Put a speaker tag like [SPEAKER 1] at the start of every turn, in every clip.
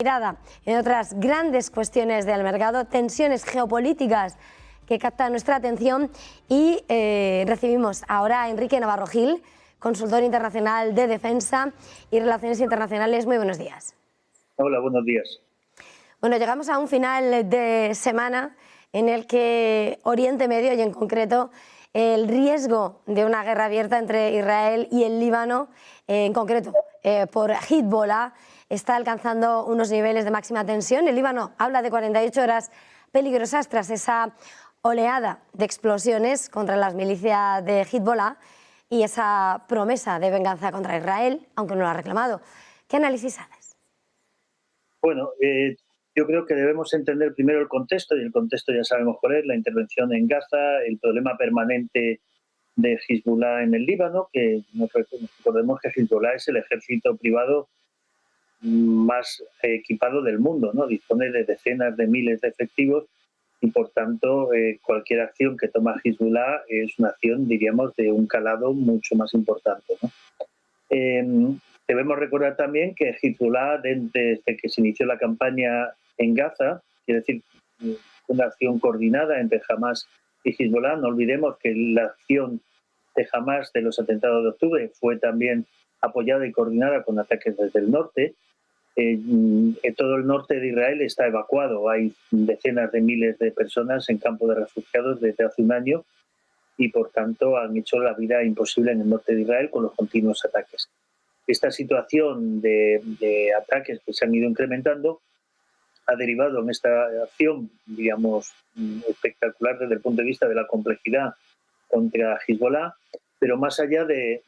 [SPEAKER 1] Mirada en otras grandes cuestiones del mercado, tensiones geopolíticas que captan nuestra atención y recibimos ahora a Enrique Navarro Gil, consultor internacional de defensa y relaciones internacionales. Muy buenos días.
[SPEAKER 2] Hola, buenos días.
[SPEAKER 1] Bueno, llegamos a un final de semana en el que Oriente Medio y en concreto el riesgo de una guerra abierta entre Israel y el Líbano, en concreto por Hezbollah, está alcanzando unos niveles de máxima tensión. El Líbano habla de 48 horas peligrosas tras esa oleada de explosiones contra las milicias de Hezbollah y esa promesa de venganza contra Israel, aunque no lo ha reclamado. ¿Qué análisis haces?
[SPEAKER 2] Bueno, yo creo que debemos entender primero el contexto, y el contexto ya sabemos cuál es: la intervención en Gaza, el problema permanente de Hezbollah en el Líbano, que recordemos que Hezbollah es el ejército privado más equipado del mundo, ¿no? Dispone de decenas de miles de efectivos y, por tanto, cualquier acción que toma Hezbollah es una acción, diríamos, de un calado mucho más importante, ¿no? Debemos recordar también que Hezbollah, desde que se inició la campaña en Gaza, quiere decir, una acción coordinada entre Hamás y Hezbollah. No olvidemos que la acción de Hamás de los atentados de octubre fue también apoyada y coordinada con ataques desde el norte. Todo el norte de Israel está evacuado. Hay decenas de miles de personas en campos de refugiados desde hace un año y, por tanto, han hecho la vida imposible en el norte de Israel con los continuos ataques. Esta situación de ataques que se han ido incrementando ha derivado en esta acción, digamos, espectacular desde el punto de vista de la complejidad contra Hezbollah, pero más allá de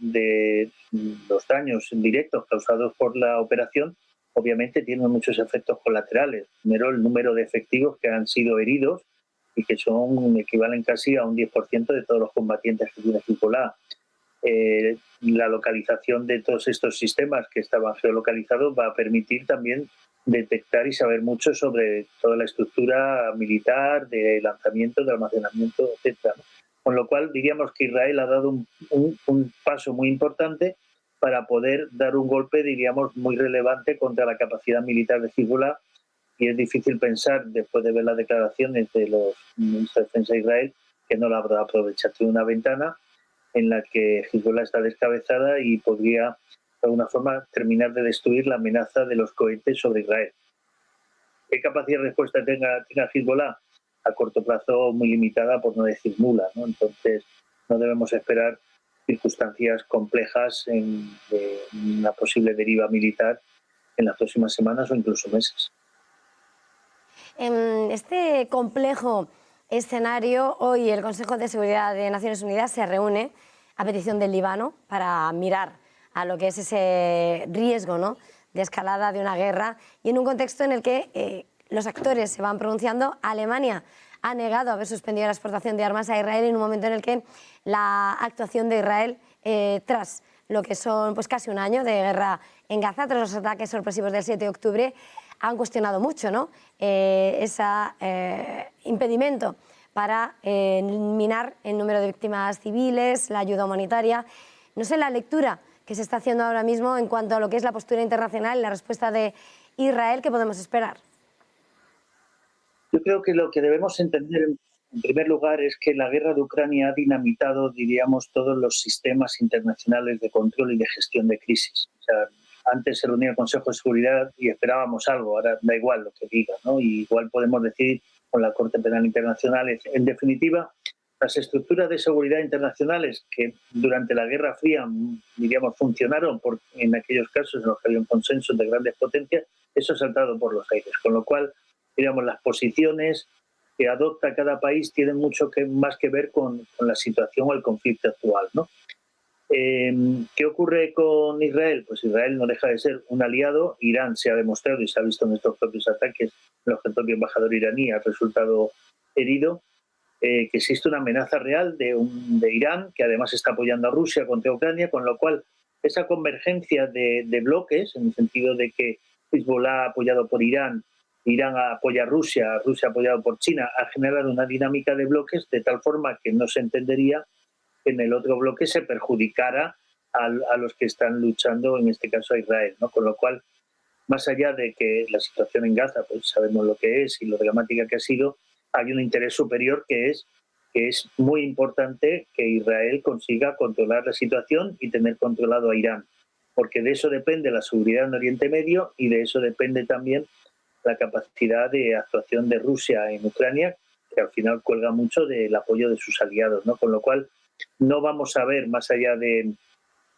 [SPEAKER 2] los daños directos causados por la operación, obviamente tiene muchos efectos colaterales. Primero, el número de efectivos que han sido heridos y que equivalen casi a un 10% de todos los combatientes que tiene Hezbollah. La localización de todos estos sistemas que estaban geolocalizados va a permitir también detectar y saber mucho sobre toda la estructura militar, de lanzamiento, de almacenamiento, etc. Con lo cual, diríamos que Israel ha dado un paso muy importante para poder dar un golpe, diríamos, muy relevante contra la capacidad militar de Hezbollah, y es difícil pensar, después de ver las declaraciones de los ministros de Defensa de Israel, que no la habrá aprovechado. Tiene una ventana en la que Hezbollah está descabezada y podría, de alguna forma, terminar de destruir la amenaza de los cohetes sobre Israel. ¿Qué capacidad de respuesta tenga Hezbollah? A corto plazo muy limitada, por no decir nula, ¿no? Entonces no debemos esperar circunstancias complejas en una posible deriva militar en las próximas semanas o incluso meses.
[SPEAKER 1] En este complejo escenario, hoy el Consejo de Seguridad de Naciones Unidas se reúne a petición del Líbano para mirar a lo que es ese riesgo, ¿no?, de escalada de una guerra, y en un contexto en el que los actores se van pronunciando. Alemania ha negado haber suspendido la exportación de armas a Israel en un momento en el que la actuación de Israel, tras lo que son pues casi un año de guerra en Gaza, tras los ataques sorpresivos del 7 de octubre, han cuestionado mucho, ¿no?, ese impedimento para minar el número de víctimas civiles, la ayuda humanitaria. No sé la lectura que se está haciendo ahora mismo en cuanto a lo que es la postura internacional y la respuesta de Israel. ¿Qué podemos esperar?
[SPEAKER 2] Yo creo que lo que debemos entender, en primer lugar, es que la guerra de Ucrania ha dinamitado, diríamos, todos los sistemas internacionales de control y de gestión de crisis. O sea, antes se reunía el Consejo de Seguridad y esperábamos algo, ahora da igual lo que diga, ¿no? Y igual podemos decir con la Corte Penal Internacional. En definitiva, las estructuras de seguridad internacionales que durante la Guerra Fría, diríamos, funcionaron en aquellos casos en los que había un consenso de grandes potencias, eso ha saltado por los aires, con lo cual, digamos, las posiciones que adopta cada país tienen mucho más que ver con la situación o el conflicto actual, ¿no? ¿Qué ocurre con Israel? Pues Israel no deja de ser un aliado. Irán se ha demostrado y se ha visto en estos propios ataques en los que el propio embajador iraní ha resultado herido, que existe una amenaza real de Irán, que además está apoyando a Rusia contra Ucrania, con lo cual esa convergencia de bloques, en el sentido de que Hezbollah apoyado por Irán, Irán apoya a Rusia, Rusia apoyado por China, ha generado una dinámica de bloques de tal forma que no se entendería que en el otro bloque se perjudicara a los que están luchando, en este caso a Israel, ¿no? Con lo cual más allá de que la situación en Gaza, pues sabemos lo que es y lo dramática que ha sido, hay un interés superior que es muy importante que Israel consiga controlar la situación y tener controlado a Irán, porque de eso depende la seguridad en Oriente Medio y de eso depende también la capacidad de actuación de Rusia en Ucrania, que al final cuelga mucho del apoyo de sus aliados, ¿no? Con lo cual no vamos a ver, más allá de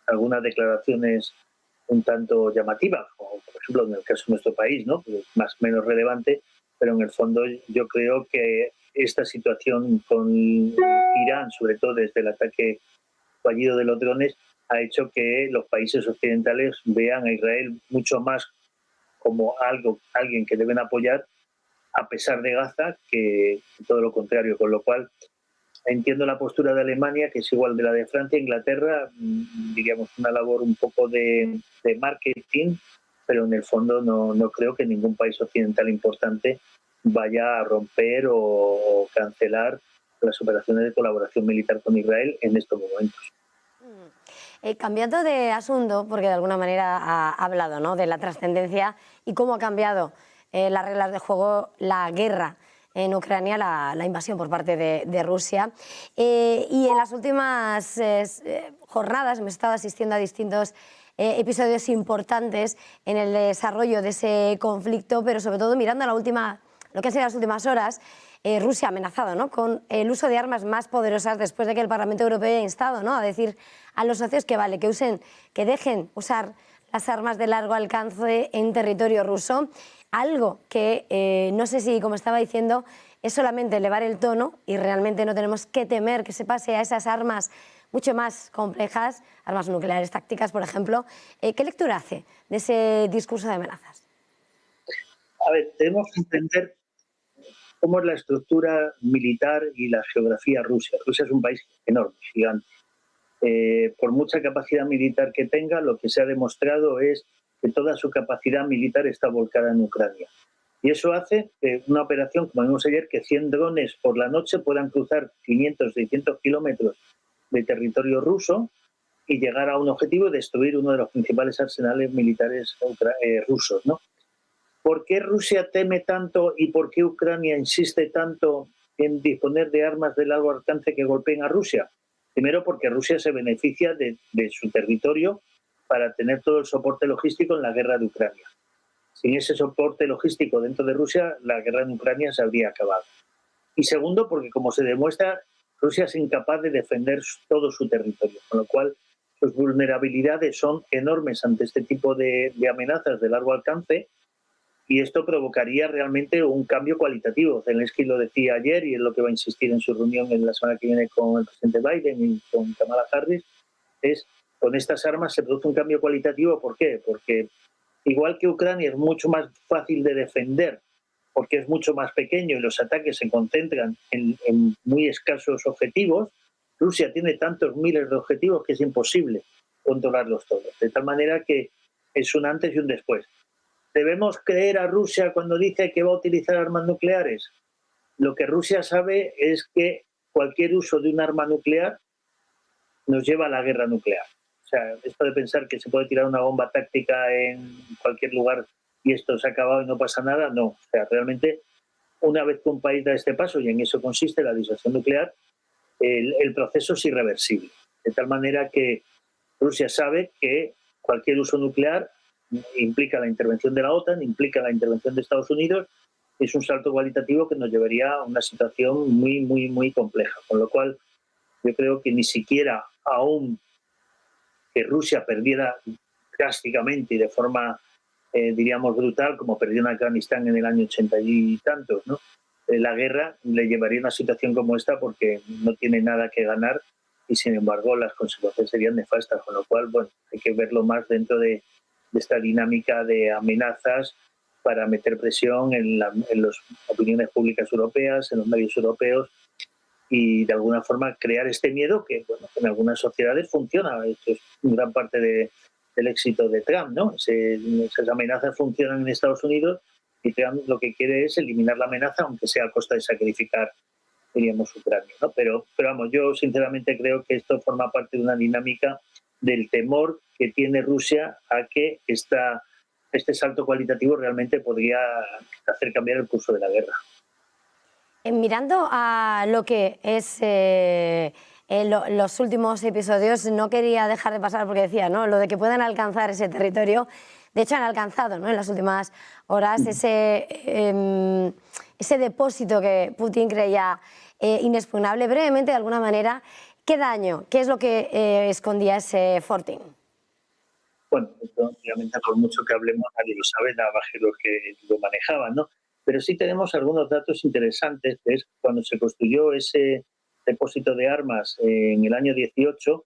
[SPEAKER 2] algunas declaraciones un tanto llamativas, como por ejemplo en el caso de nuestro país, ¿no? Que es más o menos relevante, pero en el fondo yo creo que esta situación con Irán, sobre todo desde el ataque fallido de los drones, ha hecho que los países occidentales vean a Israel mucho más como alguien que deben apoyar a pesar de Gaza que todo lo contrario, con lo cual entiendo la postura de Alemania, que es igual de la de Francia. Inglaterra, diríamos, una labor un poco de marketing, pero en el fondo no creo que ningún país occidental importante vaya a romper o cancelar las operaciones de colaboración militar con Israel en estos momentos.
[SPEAKER 1] Cambiando de asunto, porque de alguna manera ha hablado, ¿no?, de la trascendencia y cómo ha cambiado las reglas de juego, la guerra en Ucrania, la invasión por parte de Rusia. Y en las últimas jornadas hemos estado asistiendo a distintos episodios importantes en el desarrollo de ese conflicto, pero sobre todo mirando a lo que han sido las últimas horas. Rusia ha amenazado, ¿no?, con el uso de armas más poderosas después de que el Parlamento Europeo haya instado, ¿no?, a decir a los socios que que dejen usar las armas de largo alcance en territorio ruso. Algo que no sé si, como estaba diciendo, es solamente elevar el tono y realmente no tenemos que temer que se pase a esas armas mucho más complejas, armas nucleares tácticas, por ejemplo. ¿Qué lectura hace de ese discurso de amenazas?
[SPEAKER 2] A ver, tenemos que entender cómo es la estructura militar y la geografía rusa. Rusia es un país enorme, gigante. Por mucha capacidad militar que tenga, lo que se ha demostrado es que toda su capacidad militar está volcada en Ucrania. Y eso hace que una operación, como vimos ayer, que 100 drones por la noche puedan cruzar 500, 600 kilómetros de territorio ruso y llegar a un objetivo y destruir uno de los principales arsenales militares rusos, ¿no? ¿Por qué Rusia teme tanto y por qué Ucrania insiste tanto en disponer de armas de largo alcance que golpeen a Rusia? Primero, porque Rusia se beneficia de su territorio para tener todo el soporte logístico en la guerra de Ucrania. Sin ese soporte logístico dentro de Rusia, la guerra en Ucrania se habría acabado. Y segundo, porque como se demuestra, Rusia es incapaz de defender todo su territorio, con lo cual sus vulnerabilidades son enormes ante este tipo de amenazas de largo alcance. Y esto provocaría realmente un cambio cualitativo. Zelensky lo decía ayer y es lo que va a insistir en su reunión en la semana que viene con el presidente Biden y con Kamala Harris, es con estas armas se produce un cambio cualitativo. ¿Por qué? Porque igual que Ucrania es mucho más fácil de defender porque es mucho más pequeño y los ataques se concentran en muy escasos objetivos, Rusia tiene tantos miles de objetivos que es imposible controlarlos todos. De tal manera que es un antes y un después. ¿Debemos creer a Rusia cuando dice que va a utilizar armas nucleares? Lo que Rusia sabe es que cualquier uso de un arma nuclear nos lleva a la guerra nuclear. O sea, esto de pensar que se puede tirar una bomba táctica en cualquier lugar y esto se ha acabado y no pasa nada, no. O sea, realmente, una vez que un país da este paso, y en eso consiste la disuasión nuclear, el proceso es irreversible. De tal manera que Rusia sabe que cualquier uso nuclear implica la intervención de la OTAN, implica la intervención de Estados Unidos, es un salto cualitativo que nos llevaría a una situación muy, muy, muy compleja. Con lo cual, yo creo que ni siquiera aún que Rusia perdiera drásticamente y de forma, diríamos, brutal, como perdió en Afganistán en el año 80 y tantos, ¿no? La guerra le llevaría a una situación como esta porque no tiene nada que ganar y, sin embargo, las consecuencias serían nefastas. Con lo cual, bueno, hay que verlo más dentro de esta dinámica de amenazas para meter presión en las opiniones públicas europeas, en los medios europeos y de alguna forma crear este miedo que, bueno, en algunas sociedades funciona. Esto es gran parte del éxito de Trump, ¿no? Esas amenazas funcionan en Estados Unidos y Trump lo que quiere es eliminar la amenaza, aunque sea a costa de sacrificar, diríamos, Ucrania, ¿no? Pero vamos, yo sinceramente creo que esto forma parte de una dinámica del temor que tiene Rusia a que esta este salto cualitativo realmente podría hacer cambiar el curso de la guerra.
[SPEAKER 1] Mirando a lo que es los últimos episodios, no quería dejar de pasar porque decía, ¿no?, lo de que puedan alcanzar ese territorio. De hecho, han alcanzado, ¿no?, en las últimas horas ese depósito que Putin creía inexpugnable. Brevemente, de alguna manera, ¿qué daño, qué es lo que escondía ese fortín?
[SPEAKER 2] Bueno, esto, obviamente, por mucho que hablemos, nadie lo sabe, nada más que los que lo manejaban, ¿no? Pero sí tenemos algunos datos interesantes, que es cuando se construyó ese depósito de armas en el año 18,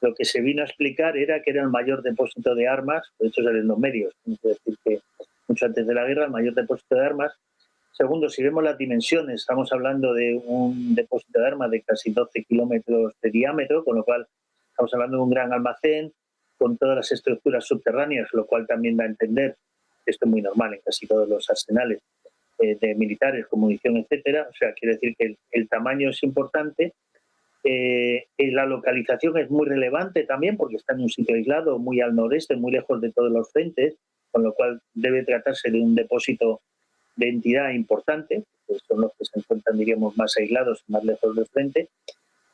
[SPEAKER 2] lo que se vino a explicar era que era el mayor depósito de armas, de hecho salen en los medios, es decir, que mucho antes de la guerra, el mayor depósito de armas. Segundo, si vemos las dimensiones, estamos hablando de un depósito de armas de casi 12 kilómetros de diámetro, con lo cual estamos hablando de un gran almacén con todas las estructuras subterráneas, lo cual también da a entender, que esto es muy normal en casi todos los arsenales de militares, con munición, etcétera. O sea, quiere decir que el tamaño es importante. La localización es muy relevante también porque está en un sitio aislado, muy al noreste, muy lejos de todos los frentes, con lo cual debe tratarse de un depósito de entidad importante, pues son los que se encuentran, diríamos, más aislados, más lejos del frente.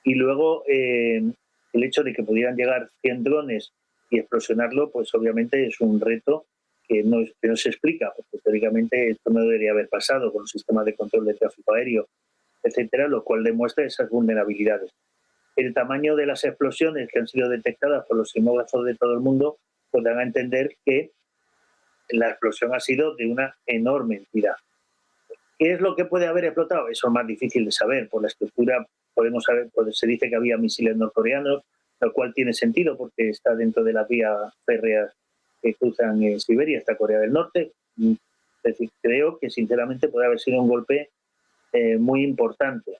[SPEAKER 2] Y luego el hecho de que pudieran llegar 100 drones y explosionarlo, pues obviamente es un reto que no se explica, porque teóricamente esto no debería haber pasado con los sistemas de control de tráfico aéreo, etcétera, lo cual demuestra esas vulnerabilidades. El tamaño de las explosiones que han sido detectadas por los sismógrafos de todo el mundo pues dan a entender que la explosión ha sido de una enorme entidad. ¿Qué es lo que puede haber explotado? Eso es más difícil de saber. Por la estructura podemos saber, pues se dice que había misiles norcoreanos, lo cual tiene sentido porque está dentro de las vías férreas que cruzan Siberia hasta Corea del Norte. Es decir, creo que sinceramente puede haber sido un golpe muy importante.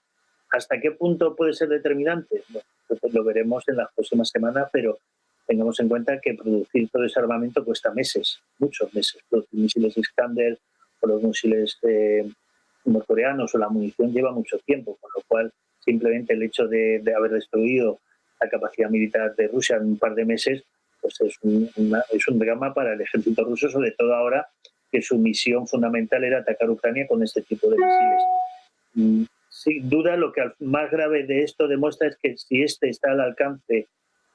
[SPEAKER 2] ¿Hasta qué punto puede ser determinante? Bueno, pues lo veremos en las próximas semanas, pero tengamos en cuenta que producir todo ese armamento cuesta meses, muchos meses. Los misiles Iskander o los misiles norcoreanos o la munición lleva mucho tiempo, con lo cual simplemente el hecho de haber destruido la capacidad militar de Rusia en un par de meses pues es un drama para el ejército ruso, sobre todo ahora que su misión fundamental era atacar Ucrania con este tipo de misiles. Sin duda, lo que más grave de esto demuestra es que si este está al alcance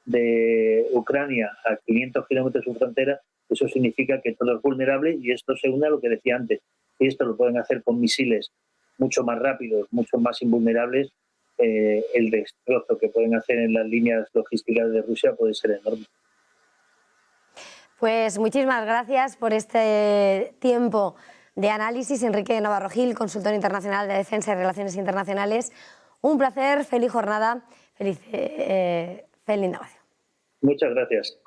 [SPEAKER 2] de Ucrania a 500 kilómetros de su frontera, eso significa que todo es vulnerable y esto se une a lo que decía antes. Si esto lo pueden hacer con misiles mucho más rápidos, mucho más invulnerables, el destrozo que pueden hacer en las líneas logísticas de Rusia puede ser enorme.
[SPEAKER 1] Pues muchísimas gracias por este tiempo de análisis, Enrique Navarro Gil, consultor internacional de defensa y relaciones internacionales. Un placer, feliz jornada, feliz innovación.
[SPEAKER 2] Muchas gracias.